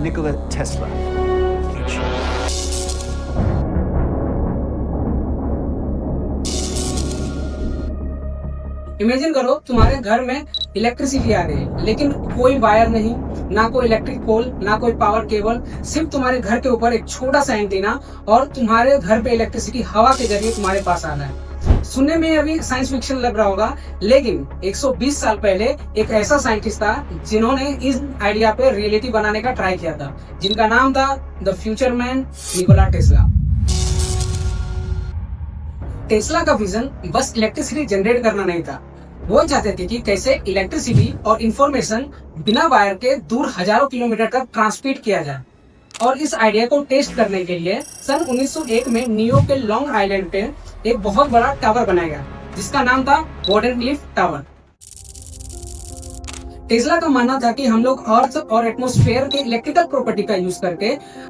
Nikola Tesla. Imagine करो तुम्हारे घर में इलेक्ट्रिसिटी आ रही है, लेकिन कोई वायर नहीं, ना कोई इलेक्ट्रिक पोल, ना कोई पावर केबल, सिर्फ तुम्हारे घर के ऊपर एक छोटा सा एंटीना और तुम्हारे घर पे इलेक्ट्रिसिटी हवा के जरिए तुम्हारे पास आ रहा है। सुनने में अभी साइंस फिक्शन लग रहा होगा, लेकिन 120 साल पहले एक ऐसा साइंटिस्ट था जिन्होंने इस आइडिया पे रियलिटी बनाने का ट्राई किया था, जिनका नाम था the future man Nikola Tesla. Tesla का विजन बस इलेक्ट्रिसिटी जनरेट करना नहीं था, वो चाहते थे कि कैसे इलेक्ट्रिसिटी और इंफॉर्मेशन बिना वायर के दूर हजारों किलोमीटर तक ट्रांसमिट किया जाए। और इस आइडिया को टेस्ट करने के लिए सन 1901 में न्यूयॉर्क के लॉन्ग आइलैंड पे एक बहुत बड़ा टावर बनाया गया, जिसका नाम था वार्डेनक्लिफ टावर। टेस्ला का मानना था कि हम लोग अर्थ और एटमॉस्फेयर के इलेक्ट्रिकल प्रॉपर्टी का यूज करके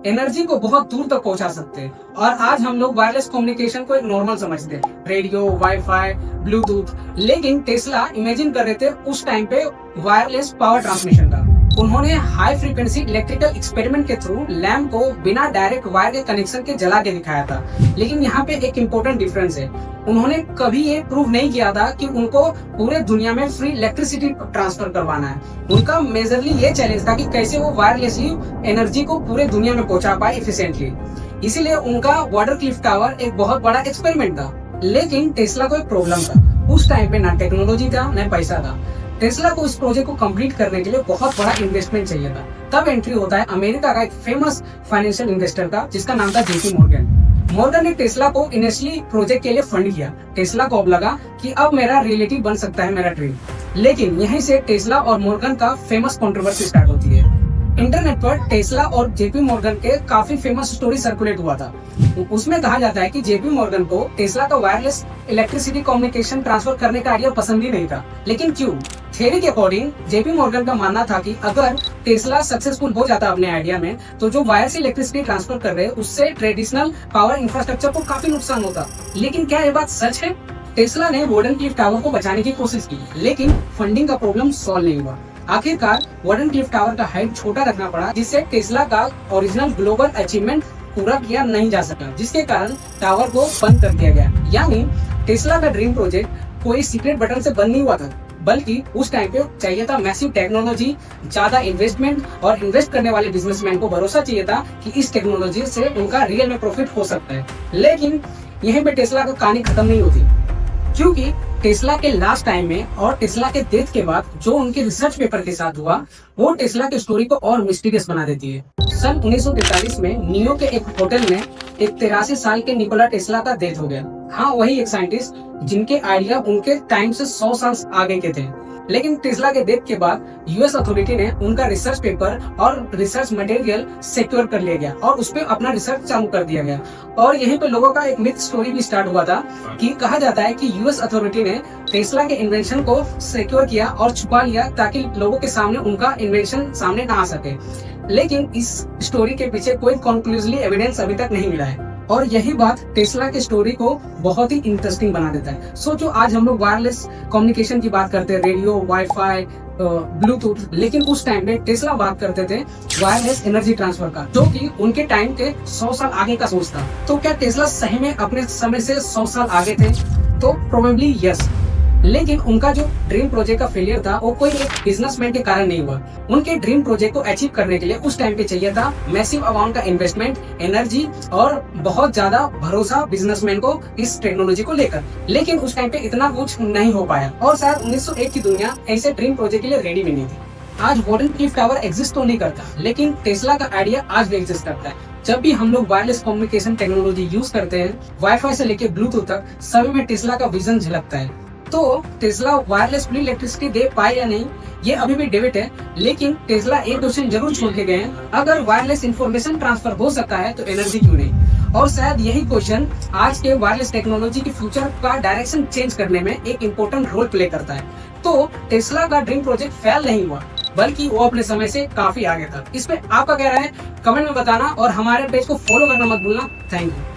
एनर्जी को बहुत दूर तक पहुंचा सकते हैं। और आज हम लोग वायरलेस कम्युनिकेशन को एक नॉर्मल समझते हैं, रेडियो, वाईफाई, ब्लूटूथ, लेकिन टेस्ला इमेजिन कर रहे थे उस टाइम पे वायरलेस पावर ट्रांसमिशन का। उन्होंने हाई फ्रीक्वेंसी इलेक्ट्रिकल एक्सपेरिमेंट के थ्रू लैम्प को बिना डायरेक्ट वायर के कनेक्शन के जला के दिखाया था। लेकिन यहाँ पे एक इम्पोर्टेंट डिफरेंस है, उन्होंने कभी ये प्रूव नहीं किया था कि उनको पूरे दुनिया में फ्री इलेक्ट्रिसिटी ट्रांसफर करवाना है। उनका मेजरली ये चैलेंज था कि कैसे वो वायरलेसली एनर्जी को पूरे दुनिया में पहुंचा पाए इफिशिएंटली। इसीलिए उनका वाटरक्लिफ टावर एक बहुत बड़ा एक्सपेरिमेंट था। लेकिन टेस्ला को एक प्रॉब्लम था, उस टाइम पे ना टेक्नोलॉजी था न पैसा था। टेस्ला को इस प्रोजेक्ट को कंप्लीट करने के लिए बहुत बड़ा इन्वेस्टमेंट चाहिए था। तब एंट्री होता है अमेरिका का एक फेमस फाइनेंशियल इन्वेस्टर का, जिसका नाम था जेपी मॉर्गन। मॉर्गन ने टेस्ला को इनिशियली प्रोजेक्ट के लिए फंड किया। टेस्ला को अब लगा कि अब मेरा रियलिटी बन सकता है मेरा ड्रीम। लेकिन यहीं से टेस्ला और मॉर्गन का फेमस कंट्रोवर्सी स्टार्ट होती है। इंटरनेट पर टेस्ला और जेपी मॉर्गन के काफी फेमस स्टोरी सर्कुलेट हुआ था। उसमें कहा जाता है कि जेपी मॉर्गन को टेस्ला का वायरलेस इलेक्ट्रिसिटी कम्युनिकेशन ट्रांसफर करने का आइडिया पसंद ही नहीं था। लेकिन क्यों? थ्योरी के अकॉर्डिंग जेपी मॉर्गन का मानना था कि अगर टेस्ला सक्सेसफुल हो जाता अपने आइडिया में, तो जो वायर से इलेक्ट्रिसिटी ट्रांसफर कर रहे हैं उससे ट्रेडिशनल पावर इंफ्रास्ट्रक्चर को काफी नुकसान होता। लेकिन क्या ये बात सच है? टेस्ला ने वार्डेनक्लिफ टावर को बचाने की कोशिश की, लेकिन फंडिंग का प्रॉब्लम सॉल्व नहीं हुआ। आखिरकार वार्डेनक्लिफ टावर का हाइट छोटा रखना पड़ा, जिससे टेस्ला का ओरिजिनल ग्लोबल अचीवमेंट पूरा किया नहीं जा सका, जिसके कारण टावर को बंद कर दिया गया। यानी टेस्ला का ड्रीम प्रोजेक्ट कोई सीक्रेट बटन से बंद नहीं हुआ था, बल्कि उस टाइम पे चाहिए था मैसिव टेक्नोलॉजी, ज्यादा इन्वेस्टमेंट, और इन्वेस्ट करने वाले बिजनेसमैन को भरोसा चाहिए था कि इस टेक्नोलॉजी से उनका रियल में प्रॉफिट हो सकता है। लेकिन यहीं पे टेस्ला का कहानी खत्म नहीं होती, क्योंकि टेस्ला के लास्ट टाइम में और टेस्ला के डेथ के बाद जो उनके रिसर्च पेपर के साथ हुआ, वो टेस्ला की स्टोरी को और मिस्टीरियस बना देती है। सन 1943 में न्यूयॉर्क के एक होटल में एक 83 साल के निकोला टेस्ला का डेथ हो गया। हाँ, वही एक साइंटिस्ट जिनके आइडिया उनके टाइम से 100 साल आगे के थे। लेकिन टेस्ला के डेथ के बाद यूएस अथॉरिटी ने उनका रिसर्च पेपर और रिसर्च मटेरियल सिक्योर कर लिया गया और उस पर अपना रिसर्च चालू कर दिया गया। और यहीं पे लोगों का एक मिथ स्टोरी भी स्टार्ट हुआ था कि कहा जाता है कि यूएस अथॉरिटी ने टेस्ला के इन्वेंशन को सिक्योर किया और छुपा लिया, ताकि लोगों के सामने उनका इन्वेंशन सामने ना आ सके। लेकिन इस स्टोरी के पीछे कोई कंक्लूसिव एविडेंस अभी तक नहीं मिला है, और यही बात टेस्ला के स्टोरी को बहुत ही इंटरेस्टिंग बना देता है। सोचो, आज हम लोग वायरलेस कम्युनिकेशन की बात करते हैं, रेडियो, वाईफाई, ब्लूटूथ, लेकिन उस टाइम पे टेस्ला बात करते थे वायरलेस एनर्जी ट्रांसफर का, जो कि उनके टाइम के 100 साल आगे का सोच था। तो क्या टेस्ला सही में अपने समय से 100 साल आगे थे? तो प्रोबेबली यस। लेकिन उनका जो ड्रीम प्रोजेक्ट का फेलियर था वो कोई एक बिजनेसमैन के कारण नहीं हुआ। उनके ड्रीम प्रोजेक्ट को अचीव करने के लिए उस टाइम पे चाहिए था मैसिव अमाउंट का इन्वेस्टमेंट, एनर्जी और बहुत ज्यादा भरोसा बिजनेसमैन को इस टेक्नोलॉजी को लेकर। लेकिन उस टाइम पे इतना कुछ नहीं हो पाया, और शायद 1901 की दुनिया ऐसे ड्रीम प्रोजेक्ट के लिए रेडी भी नहीं थी। आज वार्डेनक्लिफ टावर एग्जिस्ट तो नहीं करता, लेकिन टेस्ला का आइडिया आज भी एग्जिस्ट करता है। जब भी हम लोग वायरलेस कम्युनिकेशन टेक्नोलॉजी यूज करते हैं, वाईफाई से लेके ब्लूटूथ तक, सभी में टेस्ला का विजन झलकता है। तो टेस्ला वायरलेस इलेक्ट्रिसिटी दे पाए या नहीं, ये अभी भी डिबेट है। लेकिन टेस्ला एक क्वेश्चन जरूर छोड़ के गए हैं, अगर वायरलेस इंफॉर्मेशन ट्रांसफर हो सकता है तो एनर्जी क्यों नहीं? और शायद यही क्वेश्चन आज के वायरलेस टेक्नोलॉजी की फ्यूचर का डायरेक्शन चेंज करने में एक इम्पोर्टेंट रोल प्ले करता है। तो टेस्ला का ड्रीम प्रोजेक्ट फेल नहीं हुआ, बल्कि वो अपने समय से काफी आगे था। इस पे आपका क्या राय है, कमेंट में बताना, और हमारे पेज को फॉलो करना मत भूलना। Thank you.